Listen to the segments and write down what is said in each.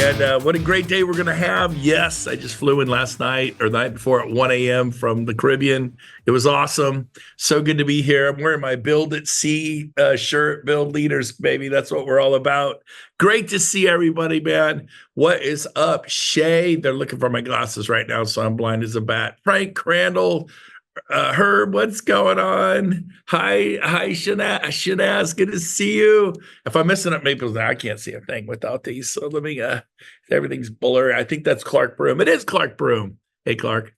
And what a great day we're going to have. Yes, I just flew in last night or the night before at 1 a.m. from the Caribbean. It was awesome. So good to be here. I'm wearing my Build at Sea shirt, Build Leaders, baby. That's what we're all about. Great to see everybody, man. What is up? Shay, they're looking for my glasses right now, so I'm blind as a bat. Frank Crandall, Herb, what's going on? Hi, Shanaz, good to see you. If I'm messing up Maples, I can't see a thing without these. So let me, everything's blurry. I think that's Clark Broom. It is Clark Broom. Hey, Clark.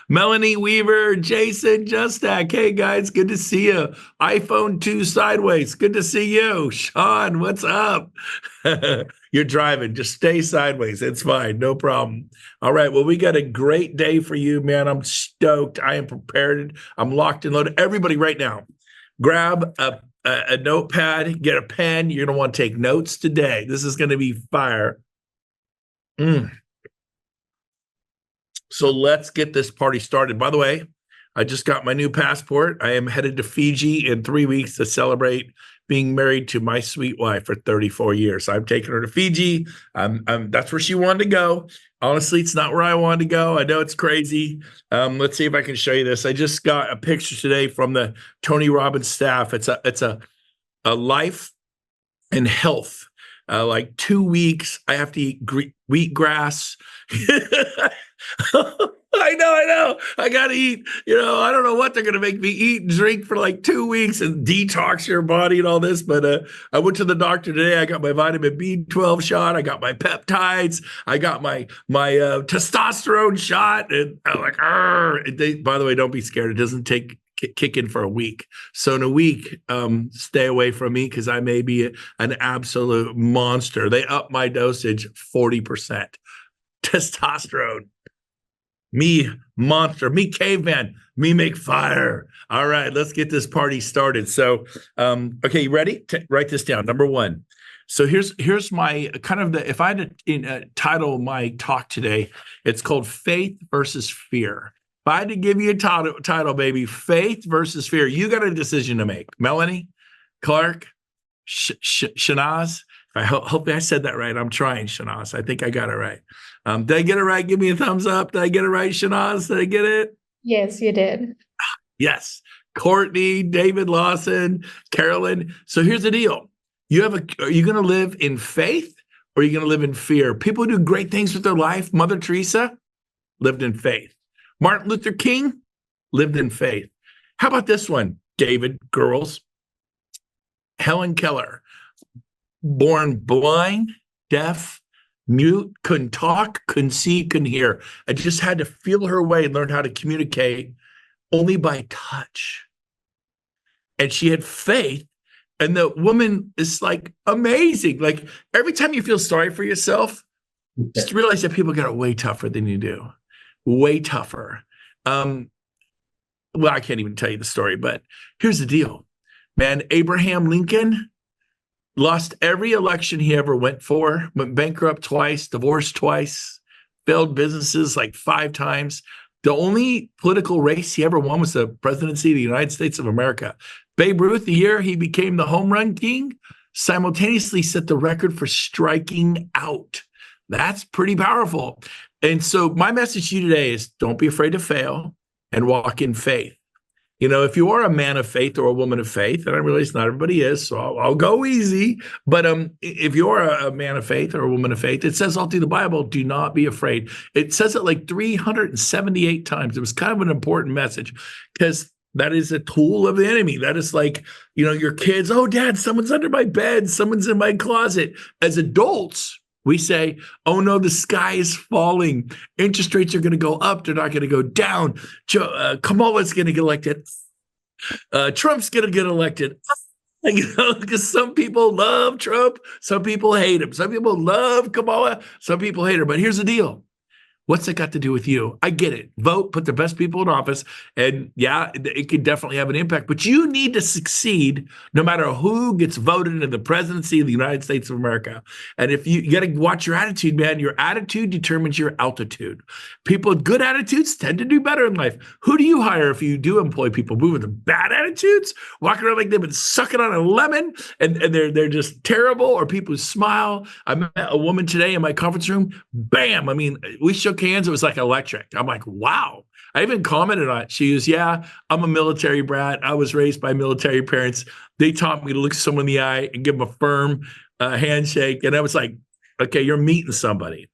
Melanie Weaver, Jason Justak. Hey, guys, good to see you. iPhone 2 sideways. Good to see you. Sean, what's up? You're driving. Just stay sideways. It's fine. No problem. All right. Well, we got a great day for you, man. I'm stoked. I am prepared. I'm locked and loaded. Everybody right now, grab a notepad, get a pen. You're going to want to take notes today. This is going to be fire. So let's get this party started. By the way, I just got my new passport. I am headed to Fiji in 3 weeks to celebrate being married to my sweet wife for 34 years. I'm taking her to Fiji. That's where she wanted to go. Honestly, it's not where I wanted to go. I know it's crazy. Let's see if I can show you this. I just got a picture today from the Tony Robbins staff. It's a life and health. Like 2 weeks, I have to eat wheatgrass. I know. I got to eat, I don't know what they're going to make me eat and drink for like 2 weeks and detox your body and all this. But I went to the doctor today. I got my vitamin B12 shot. I got my peptides. I got my testosterone shot. And I'm like, by the way, don't be scared. It doesn't kick in for a week. So in a week, stay away from me because I may be an absolute monster. They up my dosage 40%. Testosterone. Me monster, me caveman, me make fire. All right, let's get this party started. So, okay, you ready? Write this down. Number one. So here's my kind of if I had to title my talk today, it's called Faith versus Fear. If I had to give you a title, baby, Faith versus Fear, you got a decision to make. Melanie, Clark, Shanaz. I hope I said that right. I'm trying, Shanaz. I think I got it right. Did I get it right? Give me a thumbs up. Did I get it right, Shanaz? Did I get it? Yes, you did. Yes. Courtney, David Lawson, Carolyn. So here's the deal. Are you going to live in faith or are you going to live in fear? People who do great things with their life, Mother Teresa lived in faith. Martin Luther King lived in faith. How about this one, David, girls? Helen Keller, born blind, deaf, mute, couldn't talk, couldn't see, couldn't hear. I just had to feel her way and learn how to communicate only by touch. And she had faith. And the woman is like amazing. Like every time you feel sorry for yourself, just realize that people got it way tougher than you do. Way tougher. Well, I can't even tell you the story, but here's the deal. Man, Abraham Lincoln lost every election he ever went for, went bankrupt twice, divorced twice, failed businesses like 5 times. The only political race he ever won was the presidency of the United States of America. Babe Ruth, the year he became the home run king, simultaneously set the record for striking out. That's pretty powerful. And so my message to you today is don't be afraid to fail and walk in faith. If you are a man of faith or a woman of faith, and I realize not everybody is, so I'll go easy. But if you're a man of faith or a woman of faith, it says all through the Bible, do not be afraid. It says it like 378 times. It was kind of an important message because that is a tool of the enemy. That is like, your kids, oh, Dad, someone's under my bed. Someone's in my closet. As adults, we say, oh, no, the sky is falling. Interest rates are going to go up. They're not going to go down. Kamala's going to get elected. Trump's going to get elected. Because some people love Trump. Some people hate him. Some people love Kamala. Some people hate her. But here's the deal. What's it got to do with you? I get it. Vote, put the best people in office. And yeah, it could definitely have an impact. But you need to succeed no matter who gets voted into the presidency of the United States of America. And if you got to watch your attitude, man, your attitude determines your altitude. People with good attitudes tend to do better in life. Who do you hire if you do employ people with bad attitudes, walking around like they've been sucking on a lemon and they're just terrible, or people who smile? I met a woman today in my conference room. Bam! I mean, we shook hands. It was like electric. I'm like, wow. I even commented on it. She goes, yeah, I'm a military brat. I was raised by military parents. They taught me to look someone in the eye and give them a firm handshake. And I was like, okay, you're meeting somebody.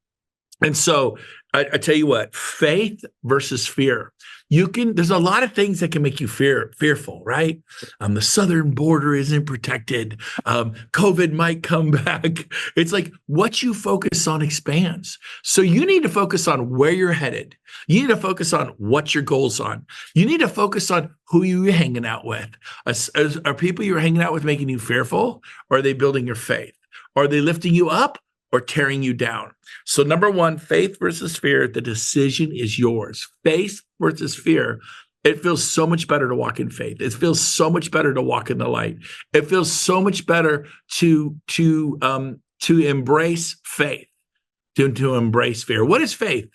And so I tell you what, faith versus fear. There's a lot of things that can make you fearful, right? The southern border isn't protected. COVID might come back. It's like what you focus on expands. So you need to focus on where you're headed. You need to focus on what your goals on. You need to focus on who you're hanging out with. Are people you're hanging out with making you fearful, or are they building your faith? Are they lifting you up or tearing you down? So number one, faith versus fear, the decision is yours. Faith versus fear. It feels so much better to walk in faith. It feels so much better to walk in the light. It feels so much better to embrace faith, to embrace fear. What is faith?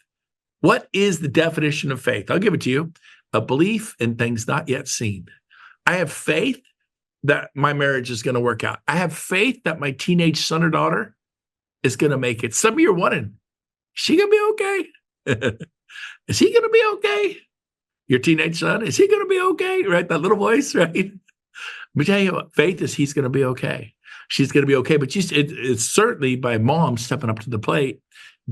What is the definition of faith? I'll give it to you. A belief in things not yet seen. I have faith that my marriage is going to work out. I have faith that my teenage son or daughter is going to make it. Some of you are wondering, is she going to be okay? Is he going to be okay? Your teenage son, is he going to be okay? Right? That little voice, right? Let me tell you what, faith is he's going to be okay. She's going to be okay. But it's certainly by mom stepping up to the plate,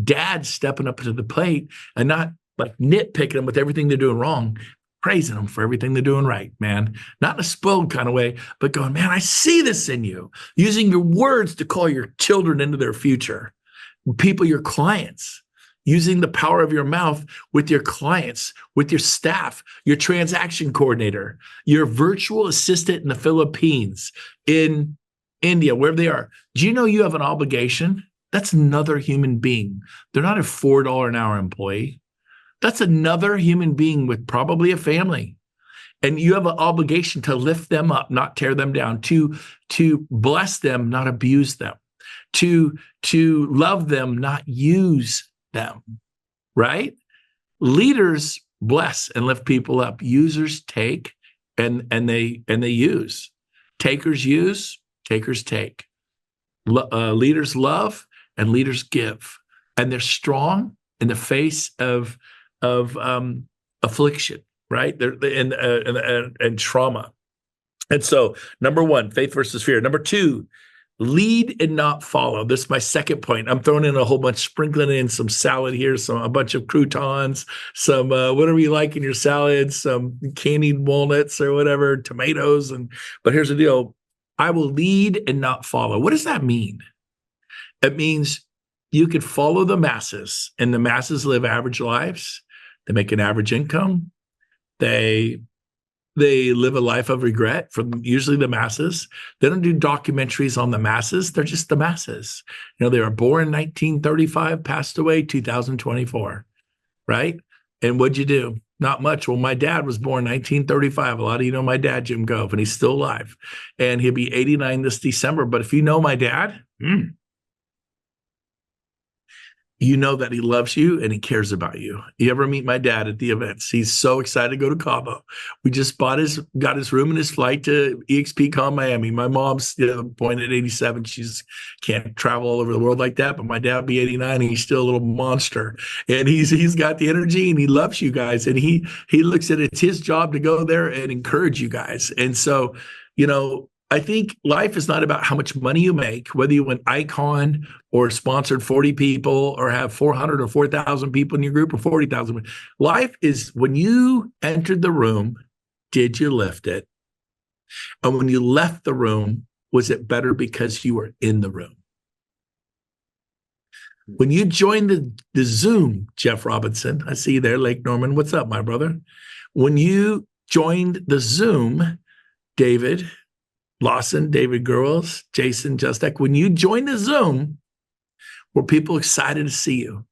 dad stepping up to the plate, and not like nitpicking them with everything they're doing wrong, praising them for everything they're doing right, man. Not in a spoiled kind of way, but going, man, I see this in you. Using your words to call your children into their future. People, your clients. Using the power of your mouth with your clients, with your staff, your transaction coordinator, your virtual assistant in the Philippines, in India, wherever they are. Do you know you have an obligation? That's another human being. They're not a $4 an hour employee. That's another human being with probably a family. And you have an obligation to lift them up, not tear them down, to bless them, not abuse them, to love them, not use them, right? Leaders bless and lift people up. Users take and they use. Takers use, takers take. Leaders love and leaders give. And they're strong in the face of affliction, right? And trauma. And so, number one, faith versus fear. Number two, lead and not follow. This is my second point. I'm throwing in a whole bunch, sprinkling in some salad here, a bunch of croutons, some whatever you like in your salad, some candied walnuts or whatever, tomatoes. But here's the deal. I will lead and not follow. What does that mean? It means you could follow the masses, and the masses live average lives. They make an average income. They live a life of regret from usually the masses. They don't do documentaries on the masses. They're just the masses. You know, they were born in 1935, passed away 2024, right? And what'd you do? Not much. Well, my dad was born 1935. A lot of you know my dad, Jim Gove, and he's still alive. And he'll be 89 this December. But if you know my dad, you know that he loves you and he cares about you. You ever meet my dad at the events? He's so excited to go to Cabo. We just got his room and his flight to EXPCon Miami. My mom's point at 87. She's can't travel all over the world like that, but my dad will be 89 and he's still a little monster. And he's got the energy and he loves you guys. And he looks at it's his job to go there and encourage you guys. And so, I think life is not about how much money you make, whether you went Icon or sponsored 40 people or have 400 or 4,000 people in your group or 40,000. Life is when you entered the room, did you lift it? And when you left the room, was it better because you were in the room? When you joined the Zoom, Jeff Robinson, I see you there, Lake Norman. What's up, my brother? When you joined the Zoom, David Lawson, David Girls, Jason Justek, when you joined the Zoom, were people excited to see you?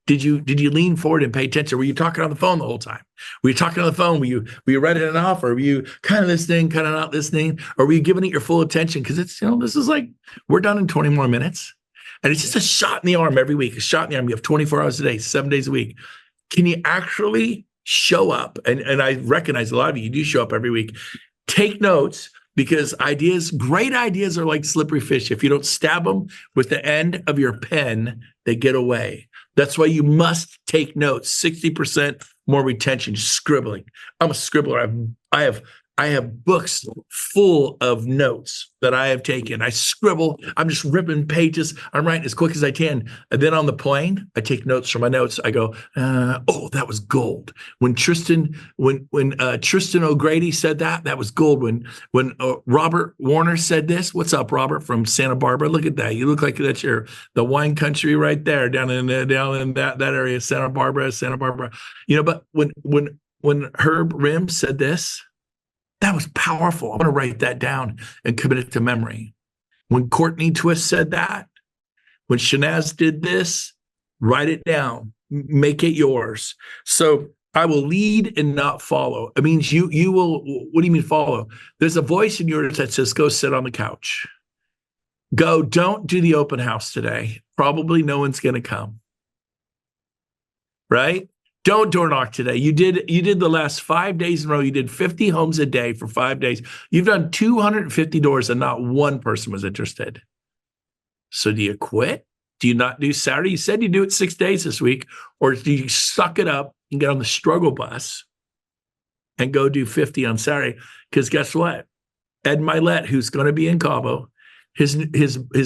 Did you lean forward and pay attention? Were you talking on the phone the whole time? Were you talking on the phone? Were you writing it off, or were you kind of listening, kind of not listening, or were you giving it your full attention? Because it's, this is like, we're done in 20 more minutes. And it's just a shot in the arm every week, a shot in the arm. You have 24 hours a day, 7 days a week. Can you actually show up? And I recognize a lot of you do show up every week. Take notes, because great ideas are like slippery fish. If you don't stab them with the end of your pen, they get away. That's why you must take notes. 60% more retention, just scribbling. I'm a scribbler. I have books full of notes that I have taken. I scribble. I'm just ripping pages. I'm writing as quick as I can. And then on the plane, I take notes from my notes. I go, oh, that was gold. When Tristan O'Grady said that was gold. When Robert Warner said this, what's up, Robert, from Santa Barbara? Look at that. You look like that's the wine country right there, down in that area, Santa Barbara. But when Herb Rim said this, that was powerful. I'm going to write that down and commit it to memory. When Courtney Twist said that, when Shanaz did this, write it down, make it yours. So I will lead and not follow. It means you will. What do you mean follow? There's a voice in yours that says, go sit on the couch. Go, don't do the open house today. Probably no one's going to come. Right? Don't door knock today. You did the last 5 days in a row. You did 50 homes a day for 5 days. You've done 250 doors and not one person was interested. So do you quit? Do you not do Saturday? You said you do it 6 days this week. Or do you suck it up and get on the struggle bus and go do 50 on Saturday? Because guess what? Ed Milet, who's going to be in Cabo, his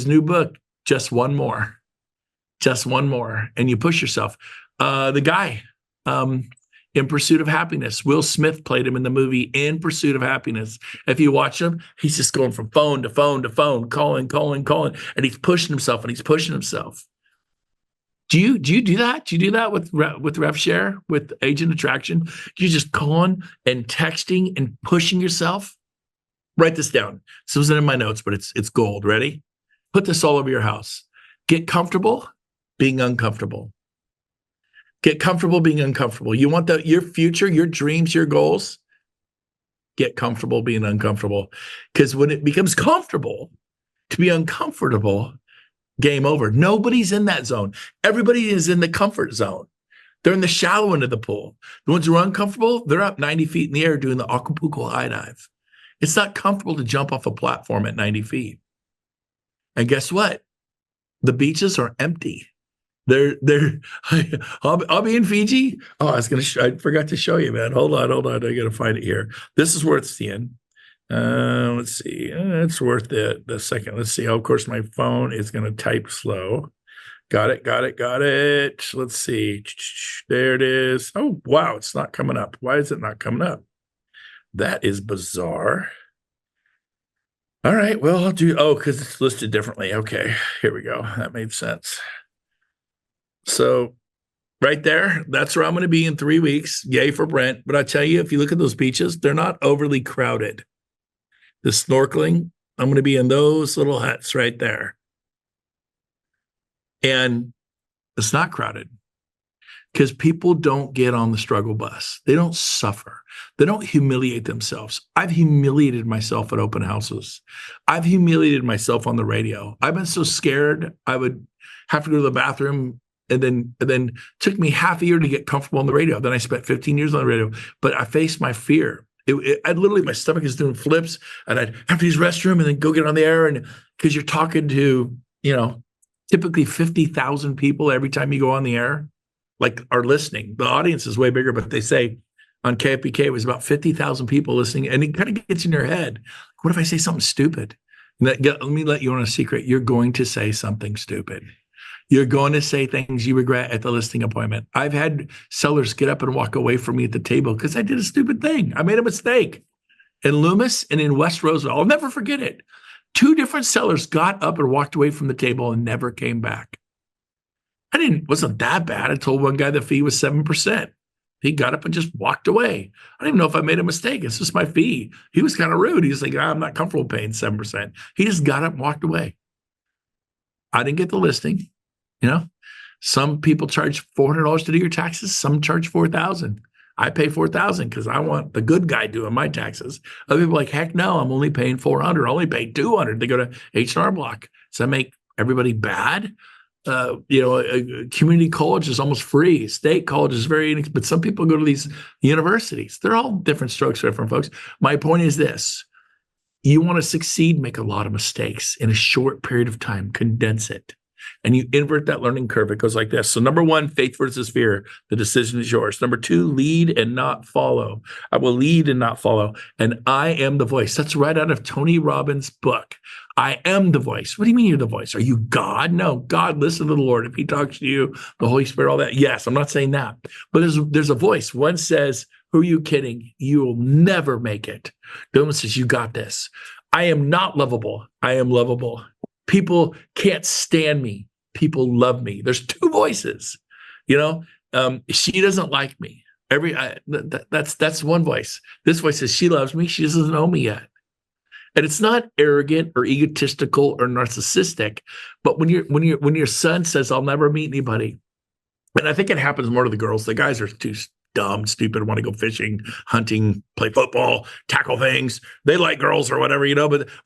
new book, Just One More. And you push yourself. The guy, In Pursuit of Happiness. Will Smith played him in the movie In Pursuit of Happiness. If you watch him, he's just going from phone to phone to phone, calling, and he's pushing himself. Do you do that? Do you do that with RevShare, with Agent Attraction? You just calling and texting and pushing yourself? Write this down. This wasn't in my notes, but it's gold. Ready? Put this all over your house. Get comfortable being uncomfortable. Get comfortable being uncomfortable. You want your future, your dreams, your goals? Get comfortable being uncomfortable. Because when it becomes comfortable to be uncomfortable, game over. Nobody's in that zone. Everybody is in the comfort zone. They're in the shallow end of the pool. The ones who are uncomfortable, they're up 90 feet in the air doing the Acapulco high dive. It's not comfortable to jump off a platform at 90 feet. And guess what? The beaches are empty. I'll be in Fiji. Oh, I forgot to show you, man. Hold on. I gotta find it here. This is worth seeing. Let's see. It's worth the second. Let's see. Oh, of course, my phone is gonna type slow. Got it. Let's see. There it is. Oh, wow. It's not coming up. Why is it not coming up? That is bizarre. All right. Well, I'll do. Oh, because it's listed differently. Okay. Here we go. That made sense. So right there, that's where I'm going to be in 3 weeks. Yay for Brent. But I tell you, if you look at those beaches, they're not overly crowded. The snorkeling, I'm going to be in those little huts right there. And it's not crowded because people don't get on the struggle bus. They don't suffer. They don't humiliate themselves. I've humiliated myself at open houses. I've humiliated myself on the radio. I've been so scared I would have to go to the bathroom. And then took me half a year to get comfortable on the radio. Then I spent 15 years on the radio, but I faced my fear. I'd literally, my stomach is doing flips, and I'd have to use the restroom and then go get on the air. And because you're talking to, typically 50,000 people every time you go on the air, like are listening. The audience is way bigger, but they say on KFBK it was about 50,000 people listening, and it kind of gets in your head. What if I say something stupid? Let me let you on a secret. You're going to say something stupid. You're going to say things you regret at the listing appointment. I've had sellers get up and walk away from me at the table because I did a stupid thing. I made a mistake. In Loomis and in West Roseville, I'll never forget it. 2 different sellers got up and walked away from the table and never came back. Wasn't that bad. I told one guy the fee was 7%. He got up and just walked away. I don't even know if I made a mistake. It's just my fee. He was kind of rude. He's like, I'm not comfortable paying 7%. He just got up and walked away. I didn't get the listing. Some people charge $400 to do your taxes. Some charge $4,000. I pay $4,000 because I want the good guy doing my taxes. Other people are like, heck no, I'm only paying $400. I only pay $200. They go to H&R Block. Does that make everybody bad? Community college is almost free. State college is very inexpensive. But some people go to these universities. They're all different strokes for different folks. My point is this. You want to succeed, make a lot of mistakes in a short period of time, condense it. And you invert that learning curve. It goes like this. So number one, faith versus fear. The decision is yours. Number two, lead and not follow. I will lead and not follow. And I am the voice. That's right out of Tony Robbins' book. I am the voice. What do you mean you're the voice? Are you God? No, God, listen to the Lord. If he talks to you, the Holy Spirit, all that. Yes, I'm not saying that. But there's a voice. One says, who are you kidding? You will never make it. The other one says, you got this. I am not lovable. I am lovable. People can't stand me. People love me. There's two voices. She doesn't like me. That's one voice. This voice says she loves me. She doesn't know me yet. And it's not arrogant or egotistical or narcissistic. But when your son says, "I'll never meet anybody," and I think it happens more to the girls. The guys are too dumb, stupid, want to go fishing, hunting, play football, tackle things. They like girls or whatever,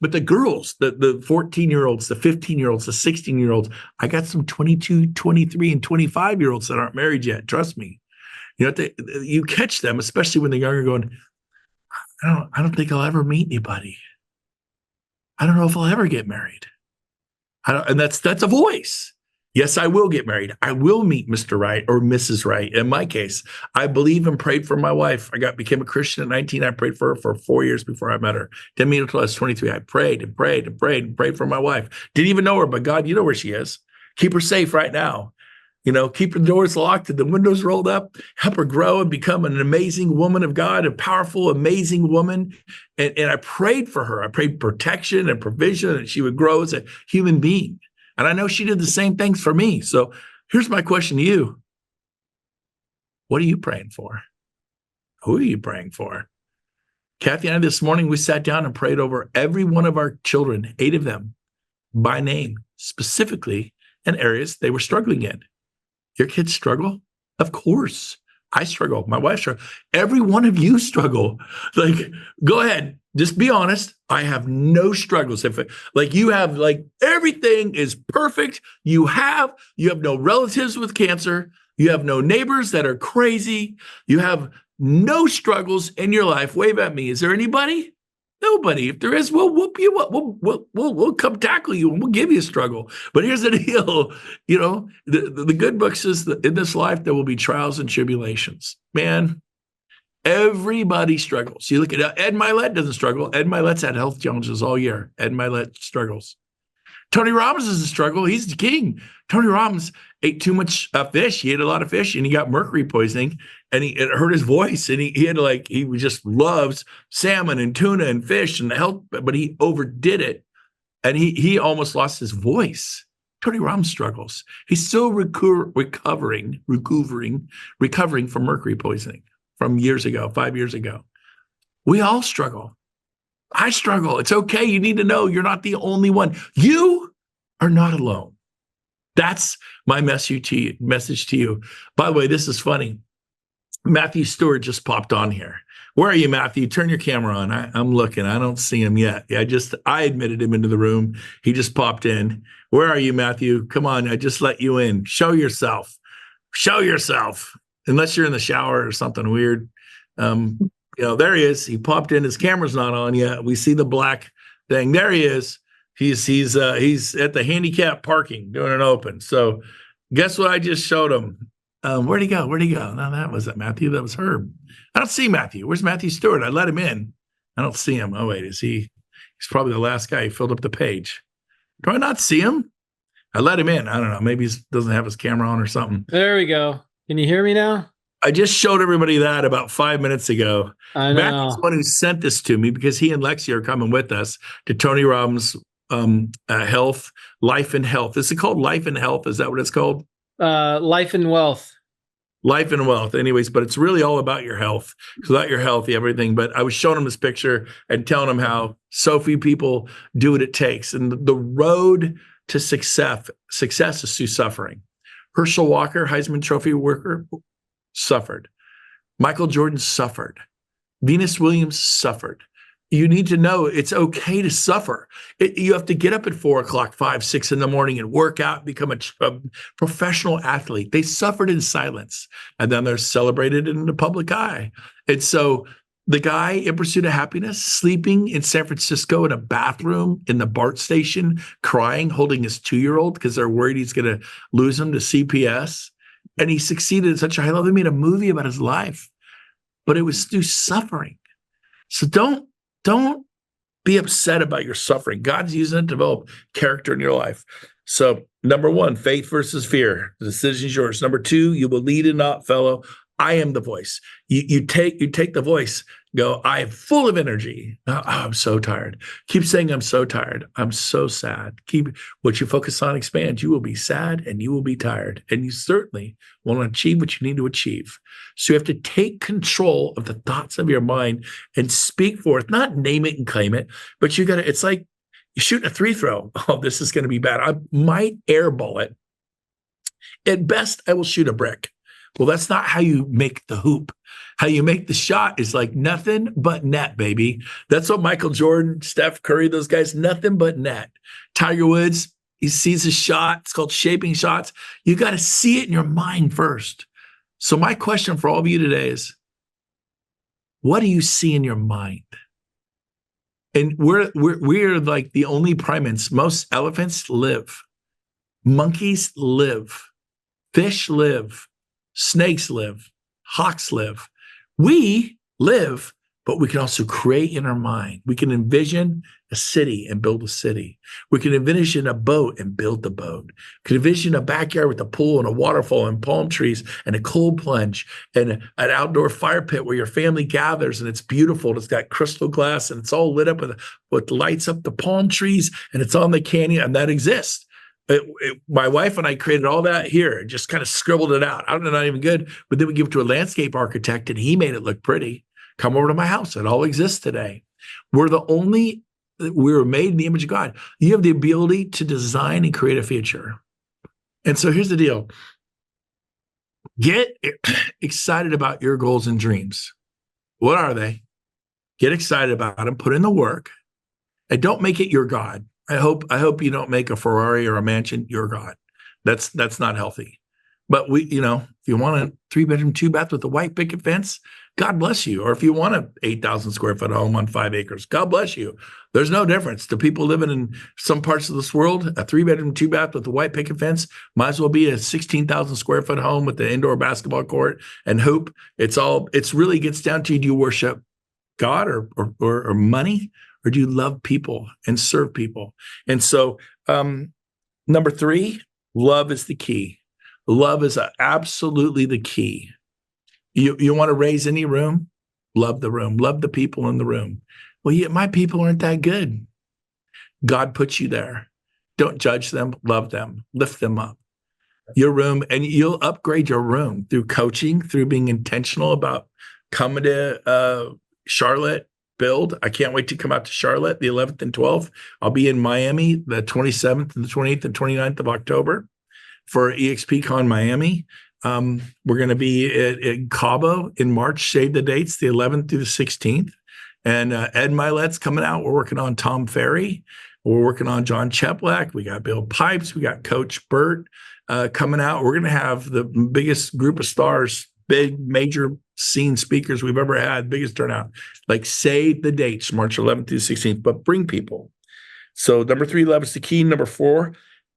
but the girls, the 14-year-olds, the 15-year-olds, the 16-year-olds, I got some 22, 23, and 25-year-olds that aren't married yet. Trust me. You catch them, especially when they're younger, going, I don't think I'll ever meet anybody. I don't know if I'll ever get married. And that's a voice. Yes, I will get married. I will meet Mr. Right or Mrs. Right. In my case, I believe and prayed for my wife. Became a Christian at 19. I prayed for her for 4 years before I met her. Didn't meet her until I was 23. I prayed and prayed and prayed and prayed for my wife. Didn't even know her, but God, you know where she is. Keep her safe right now. Keep her doors locked and the windows rolled up. Help her grow and become an amazing woman of God, a powerful, amazing woman. And I prayed for her. I prayed protection and provision, and she would grow as a human being. And I know she did the same things for me. So here's my question to you. What are you praying for? Who are you praying for? Kathy and I this morning, we sat down and prayed over every one of our children, 8 of them, by name, specifically in areas they were struggling in. Your kids struggle? Of course. I struggle. My wife struggles. Every one of you struggle. Go ahead. Just be honest. I have no struggles. If you have everything is perfect. You have no relatives with cancer. You have no neighbors that are crazy. You have no struggles in your life. Wave at me. Is there anybody? Nobody. If there is, we'll whoop you up. We'll come tackle you and we'll give you a struggle. But here's the deal. The good book says that in this life there will be trials and tribulations. Man, everybody struggles. You look at Ed Milet doesn't struggle. Ed Milet's had health challenges all year. Ed Milet struggles. Tony Robbins is a struggle. He's the king. Tony Robbins ate too much fish. He ate a lot of fish and he got mercury poisoning and it hurt his voice. And he had he just loves salmon and tuna and fish and health, but he overdid it. And he almost lost his voice. Tony Robbins struggles. He's still recovering from mercury poisoning from years ago, 5 years ago. We all struggle. I struggle. It's okay. You need to know you're not the only one. You are not alone. That's my message to you. By the way, this is funny. Matthew Stewart just popped on here. Where are you, Matthew? Turn your camera on. I'm looking. I don't see him yet. I admitted him into the room. He just popped in. Where are you, Matthew? Come on. I just let you in. Show yourself. Show yourself. Unless you're in the shower or something weird. There he is. He popped in. His camera's not on yet. We see the black thing. There he is. He's at the handicap parking doing an open. So guess what I just showed him? Where'd he go? No, that wasn't Matthew. That was Herb. I don't see Matthew. Where's Matthew Stewart? I let him in. I don't see him. Oh, wait, is he? He's probably the last guy who filled up the page. Do I not see him? I let him in. I don't know. Maybe he doesn't have his camera on or something. There we go. Can you hear me now? I just showed everybody that about 5 minutes ago. I know. Matthew's the one who sent this to me because he and Lexi are coming with us to Tony Robbins' health, life and health. Is it called Life and Health? Is that what it's called? Life and Wealth. Life and Wealth. Anyways, but it's really all about your health. Because without your health, everything. But I was showing him this picture and telling him how so few people do what it takes. And the road to success is through suffering. Herschel Walker, Heisman Trophy worker, suffered. Michael Jordan suffered. Venus Williams suffered. You need to know it's okay to suffer. You have to get up at 4 o'clock, 5, 6 in the morning and work out, become a professional athlete. They suffered in silence, and then they're celebrated in the public eye. And so the guy in pursuit of happiness, sleeping in San Francisco in a bathroom in the BART station, crying, holding his 2-year-old because they're worried he's going to lose him to CPS. And he succeeded at such a high level. They made a movie about his life, but it was through suffering. So don't be upset about your suffering. God's using it to develop character in your life. So number 1, faith versus fear. The decision's yours. Number 2, you will lead and not follow. I am the voice. You take the voice. Go, I am full of energy. Oh, I'm so tired. Keep saying, I'm so tired. I'm so sad. Keep what you focus on expands. You will be sad and you will be tired. And you certainly won't achieve what you need to achieve. So you have to take control of the thoughts of your mind and speak forth, not name it and claim it, but you got to, it's like you shoot a 3 throw. Oh, this is going to be bad. I might airball it. At best, I will shoot a brick. Well, that's not how you make the hoop. How you make the shot is like nothing but net, baby. That's what Michael Jordan, Steph Curry, those guys, nothing but net. Tiger Woods, he sees a shot. It's called shaping shots. You got to see it in your mind first. So my question for all of you today is, what do you see in your mind? And we're like the only primates. Most elephants live. Monkeys live. Fish live. Snakes live, hawks live. We live, but we can also create in our mind. We can envision a city and build a city. We can envision a boat and build the boat. We can envision a backyard with a pool and a waterfall and palm trees and a cold plunge and an outdoor fire pit where your family gathers and it's beautiful. And it's got crystal glass and it's all lit up with lights up the palm trees and it's on the canyon, and that exists. My wife and I created all that here, just kind of scribbled it out. I don't know, not even good, but then we give it to a landscape architect and he made it look pretty. Come over to my house. It all exists today. We were made in the image of God. You have the ability to design and create a future. And so here's the deal. Get excited about your goals and dreams. What are they? Get excited about them, put in the work, and don't make it your God. I hope you don't make a Ferrari or a mansion your God. That's not healthy. But if you want a 3-bedroom, 2-bath with a white picket fence, God bless you. Or if you want a 8,000 square foot home on 5 acres, God bless you. There's no difference. The people living in some parts of this world, a 3-bedroom, 2-bath with a white picket fence might as well be a 16,000 square foot home with the indoor basketball court and hoop. It's really gets down to, do you worship God or money? Or do you love people and serve people? And so number 3, love is the key. Love is absolutely the key. You want to raise any room? Love the room. Love the people in the room. Well, my people aren't that good. God puts you there. Don't judge them. Love them. Lift them up. Your room, and you'll upgrade your room through coaching, through being intentional about coming to Charlotte. Build. I can't wait to come out to Charlotte the 11th and 12th. I'll be in Miami the 27th and the 28th and 29th of October for EXPCon Miami. We're going to be at Cabo in March. Save the dates, the 11th through the 16th. And Ed Milet's coming out. We're working on Tom Ferry. We're working on John Cheplack. We got Bill Pipes. We got Coach Burt coming out. We're going to have the biggest group of stars, big major scene speakers we've ever had, biggest turnout. Like, say the dates, March 11th through 16th, but bring people. So number 3, love is the key. Number 4,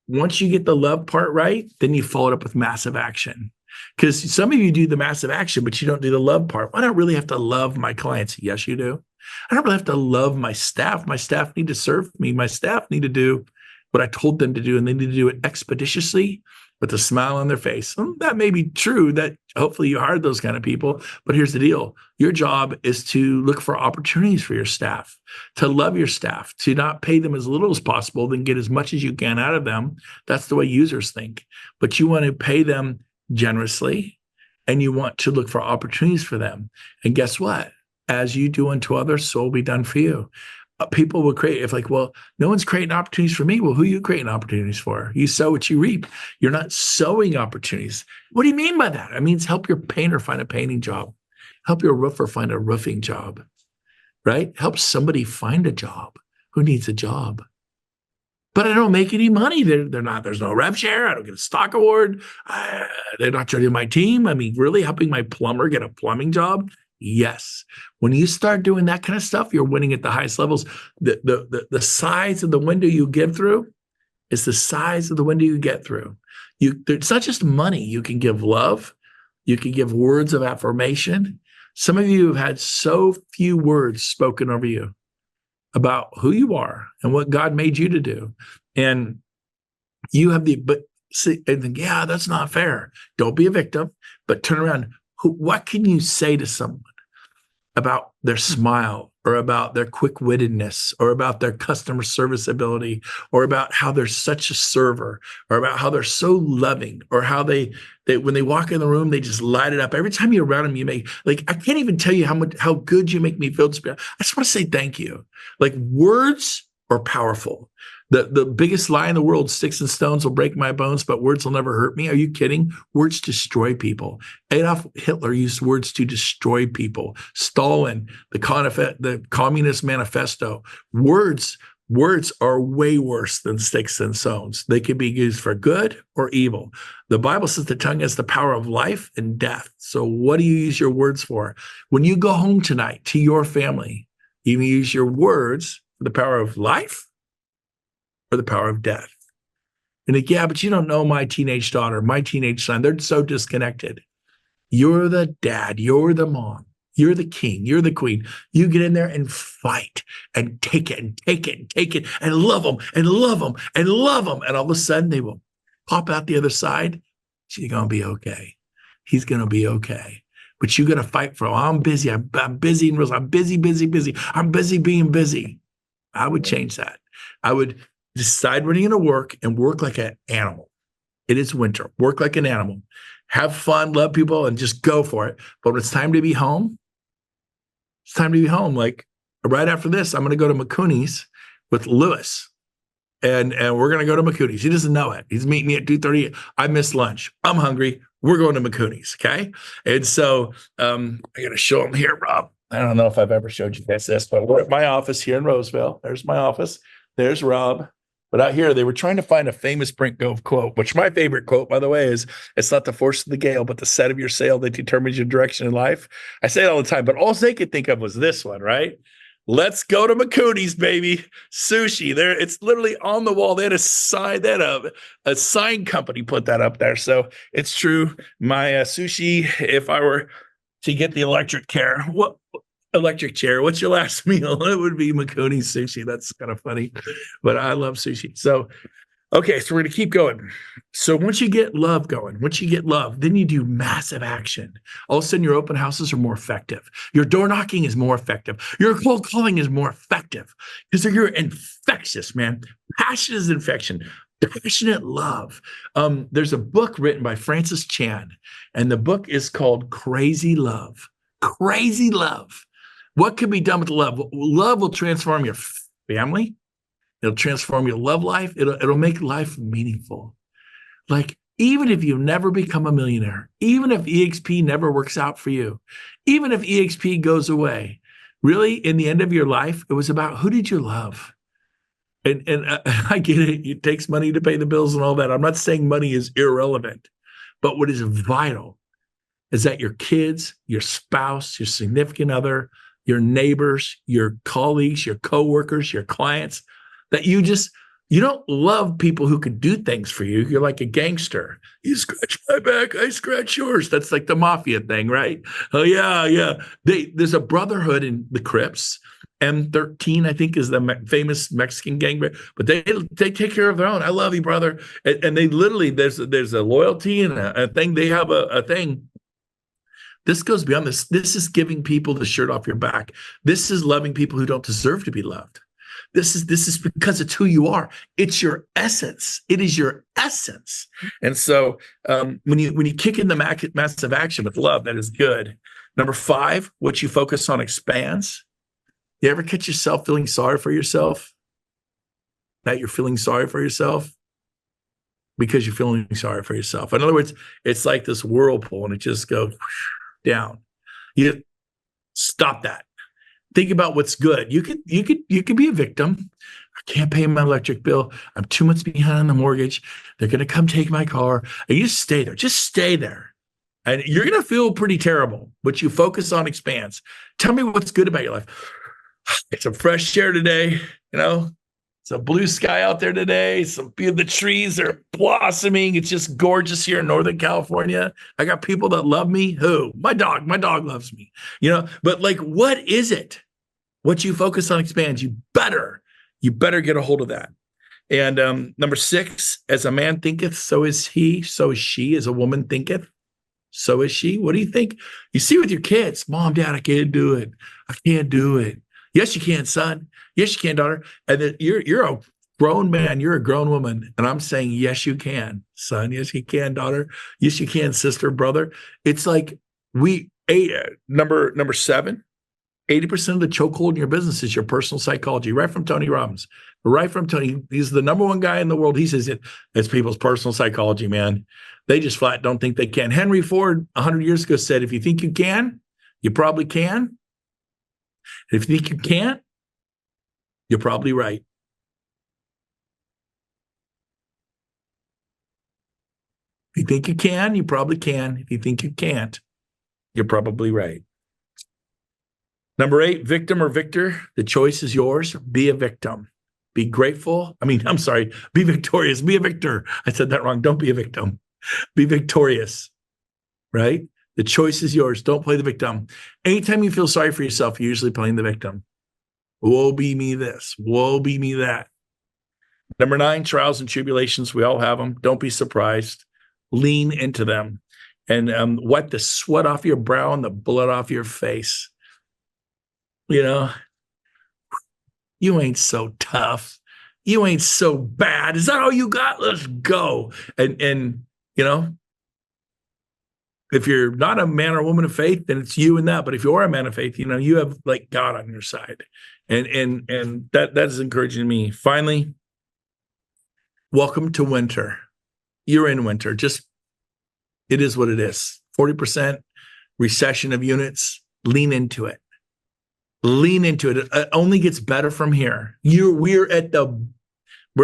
once you get the love part right, then you follow it up with massive action. Because some of you do the massive action, but you don't do the love part. I don't really have to love my clients. Yes, you do. I don't really have to love my staff. My staff need to serve me. My staff need to do what I told them to do, and they need to do it expeditiously with a smile on their face. That may be true, that hopefully you hired those kind of people, but here's the deal. Your job is to look for opportunities for your staff, to love your staff, to not pay them as little as possible, then get as much as you can out of them. That's the way users think. But you want to pay them generously, and you want to look for opportunities for them. And guess what? As you do unto others, so will be done for you. People will create, if like, well, no one's creating opportunities for me. Well, who are you creating opportunities for? You sow what you reap. You're not sowing opportunities. What do you mean by that? It means help your painter find a painting job. Help your roofer find a roofing job, right? Help somebody find a job who needs a job. But I don't make any money. They're not, there's no rev share. I don't get a stock award. They're not joining my team. I mean, really helping my plumber get a plumbing job? Yes. When you start doing that kind of stuff, you're winning at the highest levels. The size of the window you give through is the size of the window you get through. It's not just money. You can give love. You can give words of affirmation. Some of you have had so few words spoken over you about who you are and what God made you to do. And you have but see, and think, yeah, that's not fair. Don't be a victim, but turn around. What can you say to someone about their smile or about their quick-wittedness or about their customer service ability or about how they're such a server or about how they're so loving or how they when they walk in the room, they just light it up. Every time you're around them, you make, like, I can't even tell you how good you make me feel. I just want to say thank you. Like, words are powerful. The biggest lie in the world, sticks and stones will break my bones, but words will never hurt me. Are you kidding? Words destroy people. Adolf Hitler used words to destroy people. Stalin, the Communist Manifesto. Words are way worse than sticks and stones. They can be used for good or evil. The Bible says the tongue has the power of life and death. So what do you use your words for? When you go home tonight to your family, you use your words for the power of life or the power of death. And like, yeah, but you don't know my teenage daughter, my teenage son. They're so disconnected. You're the dad. You're the mom. You're the king. You're the queen. You get in there and fight and take it and take it and take it and love them and love them and love them. And all of a sudden they will pop out the other side. She's going to be okay. He's going to be okay. But you got to fight for, I'm busy. I'm busy in real estate. I'm busy. I'm busy being busy. I would change that. I would decide when you're going to work and work like an animal. It is winter. Work like an animal. Have fun, love people, and just go for it. But when it's time to be home, it's time to be home. Like right after this, I'm going to go to McCooney's with Lewis. And we're going to go to McCooney's. He doesn't know it. He's meeting me at 2:30. I missed lunch. I'm hungry. We're going to McCooney's, okay? And so I got to show him here, Rob. I don't know if I've ever showed you guys this, but we're at my office here in Roseville. There's my office. There's Rob. But out here, they were trying to find a famous Brent Gove quote, which my favorite quote, by the way, is, it's not the force of the gale, but the set of your sail that determines your direction in life. I say it all the time, but all they could think of was this one, right? Let's go to McCooney's, baby. Sushi. There, it's literally on the wall. They had a sign, a sign company put that up there. So it's true. My sushi, if I were to get the electric chair, what's your last meal? It would be McCooney's sushi. That's kind of funny, but I love sushi. So, okay, so we're going to keep going. So once you get love going, then you do massive action. All of a sudden, your open houses are more effective. Your door knocking is more effective. Your cold calling is more effective because you're infectious, man. Passion is infection. Passionate love. There's a book written by Francis Chan, and the book is called Crazy Love. Crazy Love. What can be done with love? Love will transform your family. It'll transform your love life. It'll make life meaningful. Like, even if you never become a millionaire, even if EXP never works out for you, even if EXP goes away, really, in the end of your life, it was about who did you love? And I get it. It takes money to pay the bills and all that. I'm not saying money is irrelevant, but what is vital is that your kids, your spouse, your significant other, your neighbors, your colleagues, your coworkers, your clients, that you don't love people who could do things for you. You're like a gangster. You scratch my back, I scratch yours. That's like the mafia thing, right? Oh, yeah. There's a brotherhood in the Crips. M13, I think, is the famous Mexican gang, but they take care of their own. I love you, brother. And they literally, there's a loyalty and a thing. They have a thing. This goes beyond this. This is giving people the shirt off your back. This is loving people who don't deserve to be loved. This is because it's who you are. It's your essence. It is your essence. And so when you kick in the massive action with love, that is good. Number 5, what you focus on expands. You ever catch yourself feeling sorry for yourself? That you're feeling sorry for yourself because you're feeling sorry for yourself. In other words, it's like this whirlpool and it just goes down. You stop that. Think about what's good. You could be a victim. I can't pay my electric bill. I'm 2 months behind on the mortgage. They're going to come take my car. And you just stay there. Just stay there. And you're going to feel pretty terrible, but you focus on expanse. Tell me what's good about your life. It's a fresh air today. It's a blue sky out there today. The trees are blossoming. It's just gorgeous here in Northern California. I got people that love me. Who? My dog. My dog loves me. But like, what is it? What you focus on expands. You better get a hold of that. And number 6, as a man thinketh, so is he, so is she. As a woman thinketh, so is she. What do you think? You see with your kids, Mom, Dad, I can't do it. I can't do it. Yes, you can, son. Yes, you can, daughter. And then you're a grown man. You're a grown woman. And I'm saying, yes, you can, son. Yes, you can, daughter. Yes, you can, sister, brother. It's like number 7, 80% of the chokehold in your business is your personal psychology, right from Tony Robbins. Right from Tony. He's the number one guy in the world. He says it's people's personal psychology, man. They just flat don't think they can. Henry Ford 100 years ago said, if you think you can, you probably can. If you think you can't, you're probably right. If you think you can, you probably can. If you think you can't, you're probably right. Number 8, victim or victor. The choice is yours. Be a victim. Be grateful. Be victorious. Be a victor. I said that wrong. Don't be a victim. Be victorious, right? The choice is yours. Don't play the victim. Anytime you feel sorry for yourself, you're usually playing the victim. Woe be me this. Woe be me that. Number 9, trials and tribulations. We all have them. Don't be surprised. Lean into them and wipe the sweat off your brow and the blood off your face. You ain't so tough. You ain't so bad. Is that all you got? Let's go. And if you're not a man or woman of faith, then it's you and that. But if you are a man of faith, you have like God on your side. And that is encouraging to me. Finally, welcome to winter. You're in winter. It is what it is. 40% recession of units. Lean into it. Lean into it. It only gets better from here. We're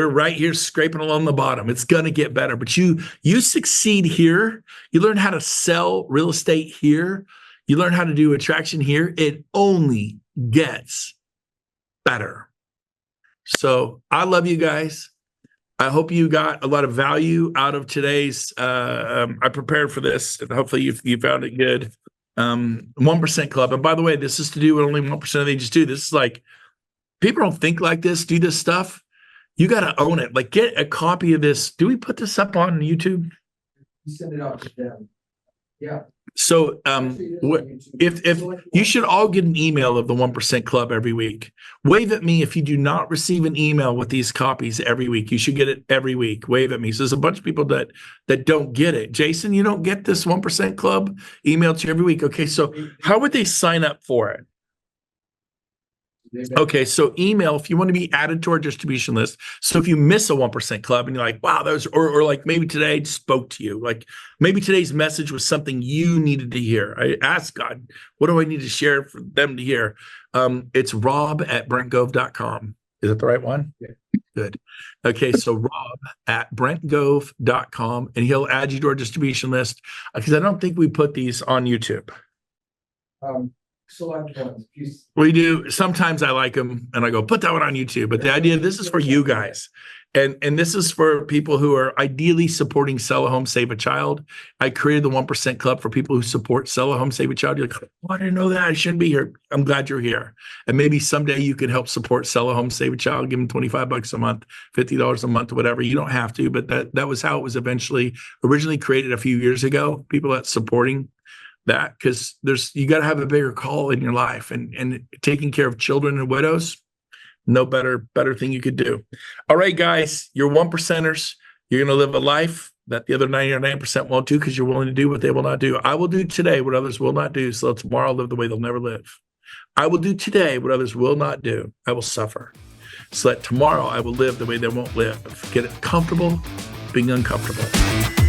right here scraping along the bottom. It's going to get better, but you succeed here. You learn how to sell real estate here. You learn how to do attraction here. It only gets better. So I love you guys. I hope you got a lot of value out of today's. I prepared for this, and hopefully you found it good. 1% Club. And by the way, this is to do what only 1% of agents do. This is like, people don't think like this, do this stuff. You got to own it. Like, get a copy of this. Do we put this up on YouTube? You send it out to them. Yeah. So if you should all get an email of the 1% Club every week. Wave at me if you do not receive an email with these copies every week. You should get it every week. Wave at me. So there's a bunch of people that don't get it. Jason, you don't get this 1% Club emailed to you every week. Okay, so how would they sign up for it? Okay, so email if you want to be added to our distribution list. So if you miss a 1% Club and you're like, wow, or like maybe today spoke to you, like maybe today's message was something you needed to hear. I asked God, what do I need to share for them to hear? It's rob@brentgove.com. Is that the right one? Yeah. Good. Okay, so rob@brentgove.com, and he'll add you to our distribution list because I don't think we put these on YouTube. Select ones. We do. Sometimes I like them and I go, put that one on YouTube. But the idea, this is for you guys. And this is for people who are ideally supporting Sell a Home, Save a Child. I created the 1% Club for people who support Sell a Home, Save a Child. You're like, oh, I didn't know that. I shouldn't be here. I'm glad you're here. And maybe someday you can help support Sell a Home, Save a Child. Give them $25 a month, $50 a month, or whatever. You don't have to, but that was how it was originally created a few years ago. People that supporting that, because you got to have a bigger call in your life, and taking care of children and widows, no better thing you could do. All right, guys, you're 1%ers. You're going to live a life that the other 99% won't do because you're willing to do what they will not do. I will do today what others will not do, so tomorrow I'll live the way they'll never live. I will do today what others will not do. I will suffer, so that tomorrow I will live the way they won't live. Get it comfortable being uncomfortable.